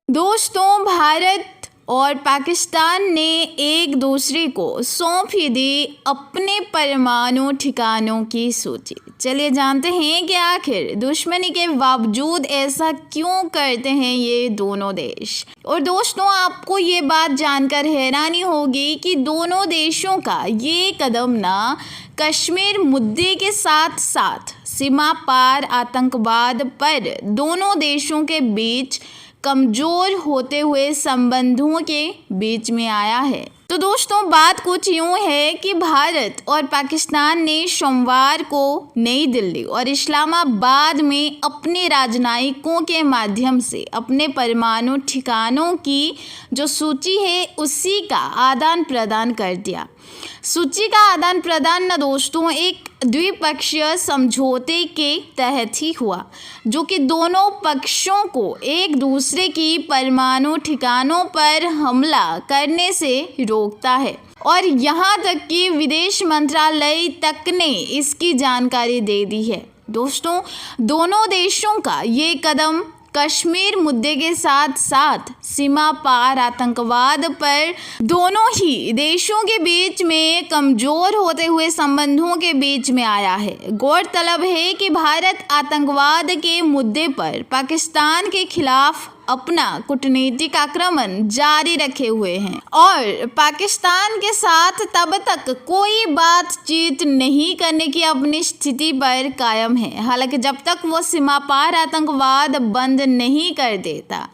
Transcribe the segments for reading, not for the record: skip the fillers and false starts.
दोस्तों, भारत और पाकिस्तान ने एक दूसरे को सौंप ही दी अपने परमाणु ठिकानों की सूची। चलिए जानते हैं कि आखिर दुश्मनी के बावजूद ऐसा क्यों करते हैं ये दोनों देश। और दोस्तों, आपको ये बात जानकर हैरानी होगी कि दोनों देशों का ये कदम ना कश्मीर मुद्दे के साथ साथ सीमा पार आतंकवाद पर दोनों देशों के बीच कमज़ोर होते हुए संबंधों के बीच में आया है। तो दोस्तों, बात कुछ यूँ है कि भारत और पाकिस्तान ने सोमवार को नई दिल्ली और इस्लामाबाद में अपने राजनयिकों के माध्यम से अपने परमाणु ठिकानों की जो सूची है उसी का आदान प्रदान कर दिया। सूची का आदान प्रदान न दोस्तों एक द्विपक्षीय समझौते के तहत ही हुआ, जो कि दोनों पक्षों को एक दूसरे की परमाणु ठिकानों पर हमला करने से रोकता है। और यहाँ तक कि विदेश मंत्रालय तक ने इसकी जानकारी दे दी है। दोस्तों, दोनों देशों का ये कदम कश्मीर मुद्दे के साथ साथ सीमा पार आतंकवाद पर दोनों ही देशों के बीच में कमज़ोर होते हुए संबंधों के बीच में आया है। गौरतलब है कि भारत आतंकवाद के मुद्दे पर पाकिस्तान के खिलाफ अपना कूटनीतिक आक्रमण जारी रखे हुए हैं और पाकिस्तान के साथ तब तक कोई बातचीत नहीं करने की अपनी स्थिति पर कायम है, हालांकि जब तक वो सीमा पार आतंकवाद बंद नहीं कर देता।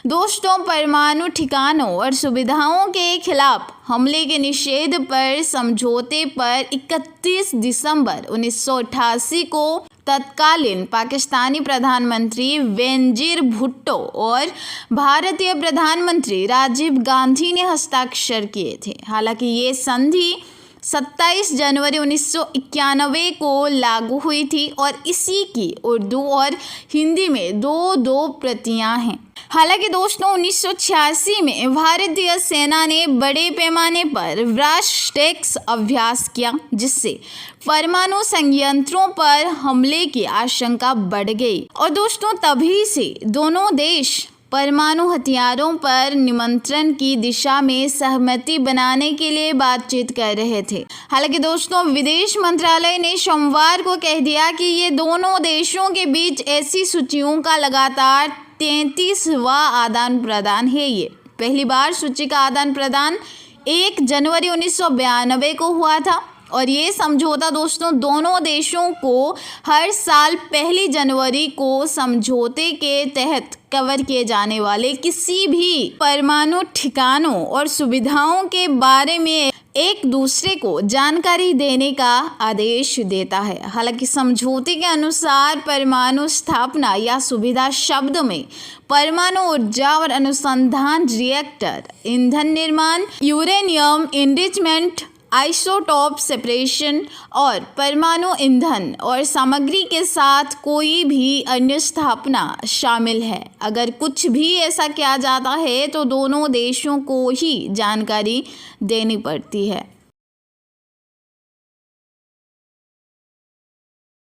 दोस्तों, परमाणु ठिकानों और सुविधाओं के खिलाफ हमले के निषेध पर समझौते पर 31 दिसंबर 1988 को तत्कालीन पाकिस्तानी प्रधानमंत्री बेनजीर भुट्टो और भारतीय प्रधानमंत्री राजीव गांधी ने हस्ताक्षर किए थे। हालांकि ये संधि 27 जनवरी 1991 को लागू हुई थी और इसी की उर्दू और हिंदी में दो प्रतियां हैं। हालांकि दोस्तों, 1986 में भारतीय सेना ने बड़े पैमाने पर ब्रास टैक्स अभ्यास किया, जिससे परमाणु संयंत्रों पर हमले की आशंका बढ़ गई। और दोस्तों, तभी से दोनों देश परमाणु हथियारों पर नियंत्रण की दिशा में सहमति बनाने के लिए बातचीत कर रहे थे। हालांकि दोस्तों, विदेश मंत्रालय ने सोमवार को कह दिया कि ये दोनों देशों के बीच ऐसी सूचियों का लगातार 33वां आदान प्रदान है। ये पहली बार सूची का आदान प्रदान 1 जनवरी 1992 को हुआ था और ये समझौता दोस्तों दोनों देशों को हर साल 1 जनवरी को समझौते के तहत कवर किए जाने वाले किसी भी परमाणु ठिकानों और सुविधाओं के बारे में एक दूसरे को जानकारी देने का आदेश देता है। हालांकि समझौते के अनुसार परमाणु स्थापना या सुविधा शब्द में परमाणु ऊर्जा और अनुसंधान, रिएक्टर, ईंधन निर्माण, यूरेनियम एनरिचमेंट, आइसोटोप सेपरेशन और परमाणु ईंधन और सामग्री के साथ कोई भी अन्य स्थापना शामिल है। अगर कुछ भी ऐसा किया जाता है तो दोनों देशों को ही जानकारी देनी पड़ती है।